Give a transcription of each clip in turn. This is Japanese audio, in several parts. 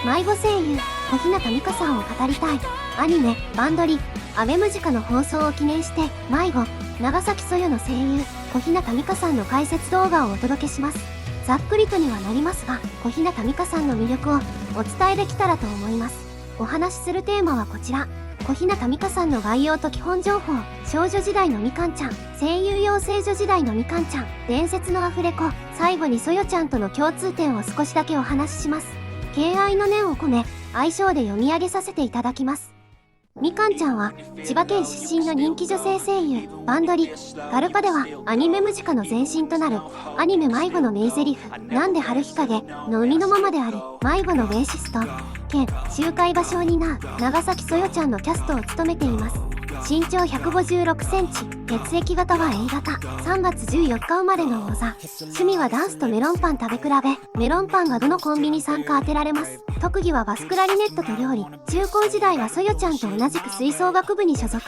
迷子声優小日向美香さんを語りたい。アニメバンドリアベムジカの放送を記念して迷子長崎そよの声優小日向美香さんの解説動画をお届けします。ざっくりとにはなりますが、小日向美香さんの魅力をお伝えできたらと思います。お話しするテーマはこちら。小日向美香さんの概要と基本情報。少女時代のみかんちゃん、声優養成所時代のみかんちゃん、伝説のアフレコ、最後にそよちゃんとの共通点を少しだけお話しします。敬愛の念を込め愛称で読み上げさせていただきます。みかんちゃんは千葉県出身の人気女性声優。バンドリガルパではアニメムジカの前身となるアニメ迷子の名台詞なんで春日陰の生みのママであり、迷子のベーシスト兼集会場所を担う長崎そよちゃんのキャストを務めています。身長156センチ、血液型は A 型、3月14日生まれの魚座。趣味はダンスとメロンパン食べ比べ。メロンパンがどのコンビに参加当てられます。特技はバスクラリネットと料理。中高時代はそよちゃんと同じく吹奏楽部に所属。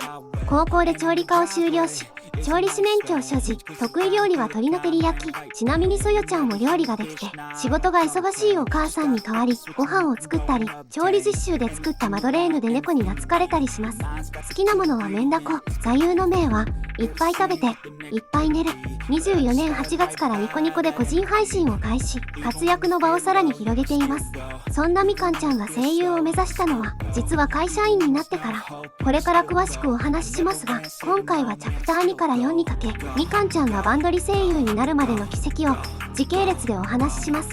高校で調理科を修了し、調理師免許を所持。得意料理は鶏の照り焼き。ちなみにそよちゃんも料理ができて、仕事が忙しいお母さんに代わりご飯を作ったり、調理実習で作ったマドレーヌで猫に懐かれたりします。好きなものはメンダコ。座右の銘はいっぱい食べていっぱい寝る。24年8月からニコニコで個人配信を開始。活躍の場をさらに広げています。そんなみかんちゃんが声優を目指したのは実は会社員になってから。これから詳しくお話ししますが、今回はチャプター2から4にかけみかんちゃんがバンドリ声優になるまでの軌跡を時系列でお話しします。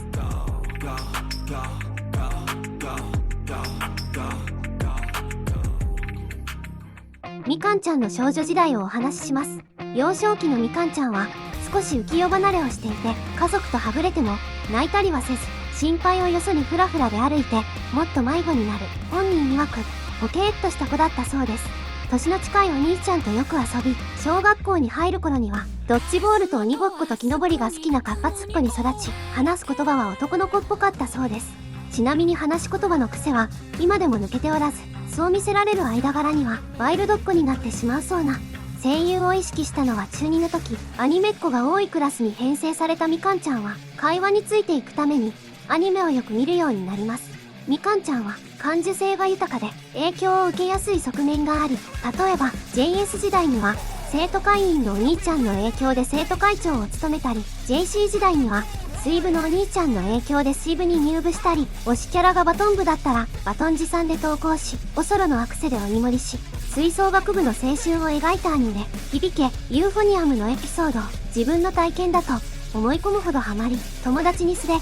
みかんちゃんの少女時代をお話しします。幼少期のみかんちゃんは少し浮世離れをしていて、家族とはぐれても泣いたりはせず、心配をよそにフラフラで歩いてもっと迷子になる。本人曰くボケーっとした子だったそうです。年の近いお兄ちゃんとよく遊び、小学校に入る頃にはドッジボールと鬼ごっこと木登りが好きな活発っ子に育ち、話す言葉は男の子っぽかったそうです。ちなみに話し言葉の癖は今でも抜けておらず、そう見せられる間柄にはワイルドっ子になってしまうそうな。声優を意識したのは中2の時、アニメっ子が多いクラスに編成されたみかんちゃんは会話についていくためにアニメをよく見るようになります。みかんちゃんは感受性が豊かで影響を受けやすい側面があり、例えば JS 時代には生徒会員のお兄ちゃんの影響で生徒会長を務めたり、 JC 時代には水部のお兄ちゃんの影響で水部に入部したり、推しキャラがバトン部だったらバトン持参で投稿し、おそろのアクセで鬼盛りし、吹奏楽部の青春を描いたアニメ響けユーフォニアムのエピソードを自分の体験だと思い込むほどハマり、友達にすれ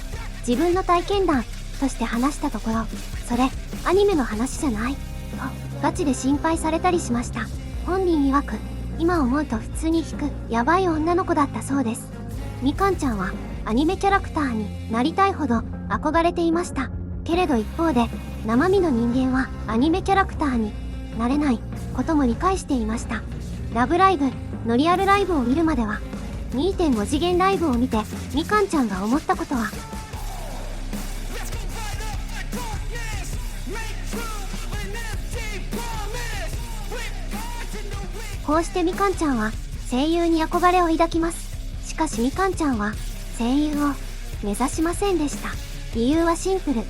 自分の体験談として話したところ、それアニメの話じゃないとガチで心配されたりしました。本人曰く今思うと普通に引くヤバい女の子だったそうです。みかんちゃんはアニメキャラクターになりたいほど憧れていました。けれど一方で生身の人間はアニメキャラクターになれないことも理解していました。ラブライブのリアルライブを見るまでは 2.5 次元ライブを見てみかんちゃんが思ったことは、こうしてみかんちゃんは声優に憧れを抱きます。しかしみかんちゃんは声優を目指しませんでした。理由はシンプル。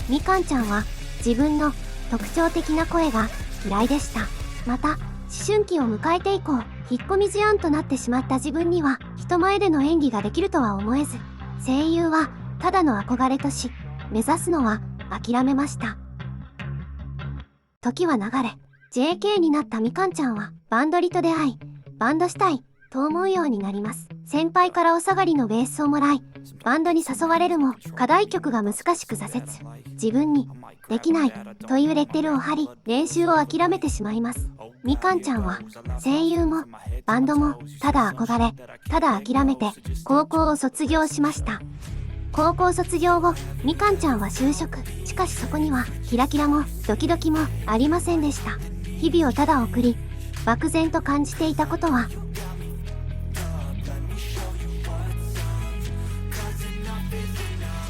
みかんちゃんは自分の特徴的な声が嫌いでした。また思春期を迎えて以降、引っ込み思案となってしまった自分には人前での演技ができるとは思えず、声優はただの憧れとし目指すのは諦めました。時は流れ JK になったみかんちゃんはバンドリと出会い、バンドしたいと思うようになります。先輩からお下がりのベースをもらいバンドに誘われるも課題曲が難しく挫折。自分にできないというレッテルを貼り練習を諦めてしまいます。みかんちゃんは声優もバンドもただ憧れ、ただ諦めて高校を卒業しました。高校卒業後みかんちゃんは就職。しかしそこにはキラキラもドキドキもありませんでした。日々をただ送り漠然と感じていたことは、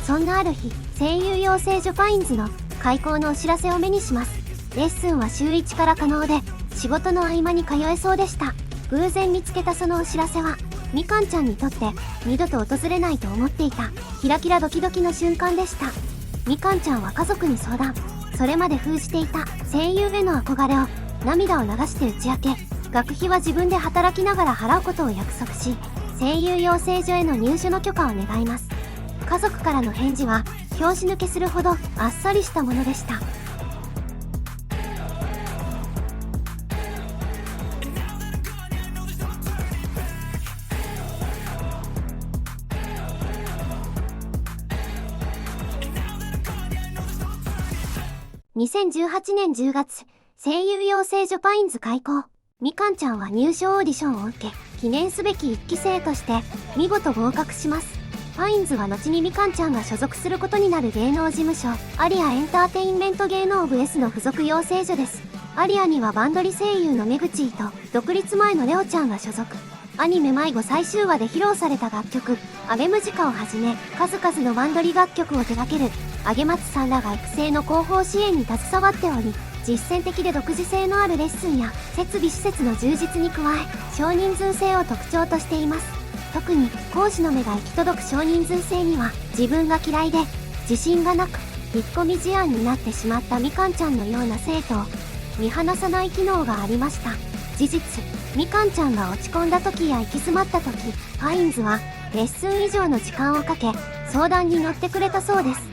そんなある日、声優養成所パインズの開校のお知らせを目にします。レッスンは週1から可能で仕事の合間に通えそうでした。偶然見つけたそのお知らせはみかんちゃんにとって二度と訪れないと思っていたキラキラドキドキの瞬間でした。みかんちゃんは家族に相談。それまで封じていた声優への憧れを涙を流して打ち明け、学費は自分で働きながら払うことを約束し、声優養成所への入所の許可を願います。家族からの返事は拍子抜けするほどあっさりしたものでした。2018年10月、声優養成所パインズ開校。みかんちゃんは入所オーディションを受け、記念すべき1期生として見事合格します。パインズは後にみかんちゃんが所属することになる芸能事務所、アリアエンターテインメント芸能部 S の付属養成所です。アリアにはバンドリ声優のめぐちーと独立前のレオちゃんが所属。アニメ迷子最終話で披露された楽曲、アベムジカをはじめ、数々のバンドリ楽曲を手掛ける、あげ松さんらが育成の広報支援に携わっており、実践的で独自性のあるレッスンや設備施設の充実に加え、少人数制を特徴としています。特に講師の目が行き届く少人数制には、自分が嫌いで自信がなく引っ込み思案になってしまったみかんちゃんのような生徒を見放さない機能がありました。事実、みかんちゃんが落ち込んだ時や行き詰まった時、パインズはレッスン以上の時間をかけ相談に乗ってくれたそうです。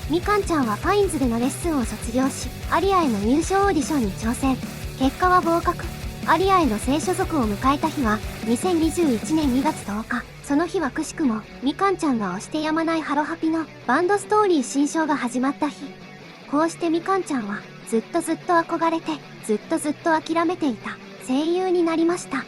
みかんちゃんはパインズでのレッスンを卒業し、アリアへの入所オーディションに挑戦。結果は合格。アリアへの正所属を迎えた日は2021年2月10日。その日はくしくもみかんちゃんが推してやまないハロハピのバンドストーリー新章が始まった日。こうしてみかんちゃんはずっと憧れて、ずっと諦めていた声優になりました。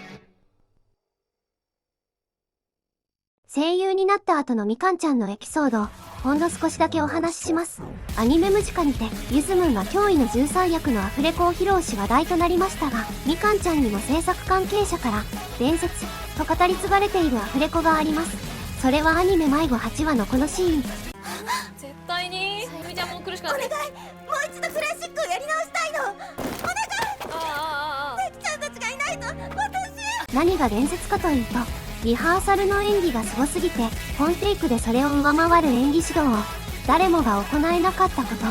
声優になった後のみかんちゃんのエピソードをほんの少しだけお話しします。アニメムジカにてゆずむんが驚異の13役のアフレコを披露し話題となりましたが、みかんちゃんにも制作関係者から伝説と語り継がれているアフレコがあります。それはアニメ迷子8話のこのシーン。絶対にさゆみちゃんも苦しくなってお願い、もう一度クラシックをやり直したいの。お願い、ネキちゃんたちがいないと私。何が伝説かというと、リハーサルの演技がすごすぎて本テイクでそれを上回る演技指導を誰もが行えなかったこと。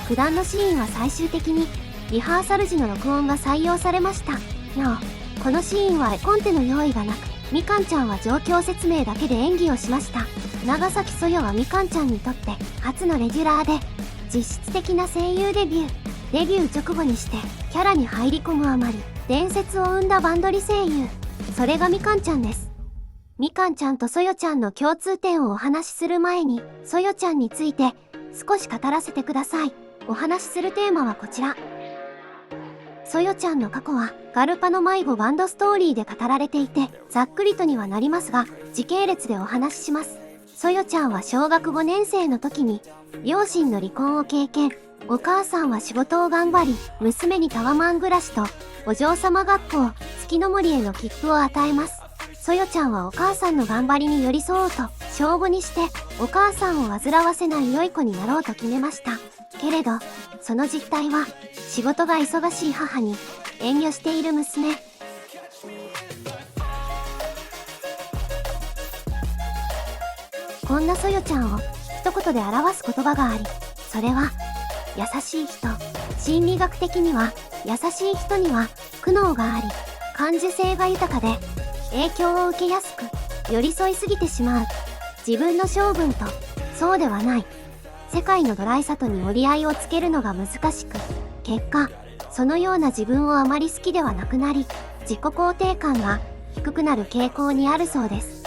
普段のシーンは最終的にリハーサル時の録音が採用されました。なお、このシーンは絵コンテの用意がなく、みかんちゃんは状況説明だけで演技をしました。長崎そよはみかんちゃんにとって初のレギュラーで実質的な声優デビュー。デビュー直後にしてキャラに入り込むあまり伝説を生んだバンドリ声優、それがみかんちゃんです。みかんちゃんとそよちゃんの共通点をお話しする前に、そよちゃんについて少し語らせてください。お話しするテーマはこちら。そよちゃんの過去はガルパの迷子バンドストーリーで語られていて、ざっくりとにはなりますが時系列でお話しします。そよちゃんは小学5年生の時に両親の離婚を経験。お母さんは仕事を頑張り、娘にタワマン暮らしとお嬢様学校月の森への切符を与えます。そよちゃんはお母さんの頑張りに寄り添おうと、小5にしてお母さんを煩わせない良い子になろうと決めました。けれど、その実態は仕事が忙しい母に遠慮している娘。こんなそよちゃんを一言で表す言葉があり、それは優しい人。心理学的には優しい人には苦悩があり、感受性が豊かで影響を受けやすく、寄り添いすぎてしまう。自分の性分とそうではない世界のドライさとに折り合いをつけるのが難しく、結果そのような自分をあまり好きではなくなり、自己肯定感が低くなる傾向にあるそうです。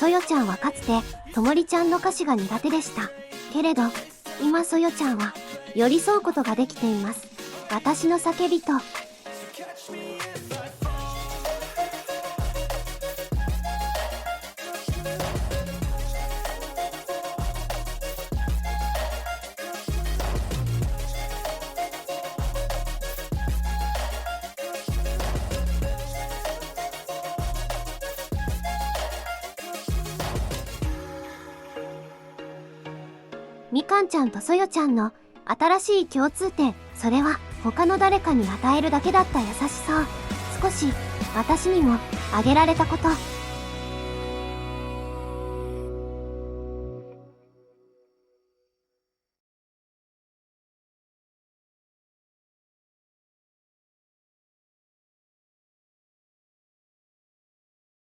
そよちゃんはかつてともりちゃんの歌詞が苦手でした。けれど今そよちゃんは寄り添うことができています。私の叫びとみかんちゃんとそよちゃんの新しい共通点、それは他の誰かに与えるだけだった優しさを少し私にもあげられたこと。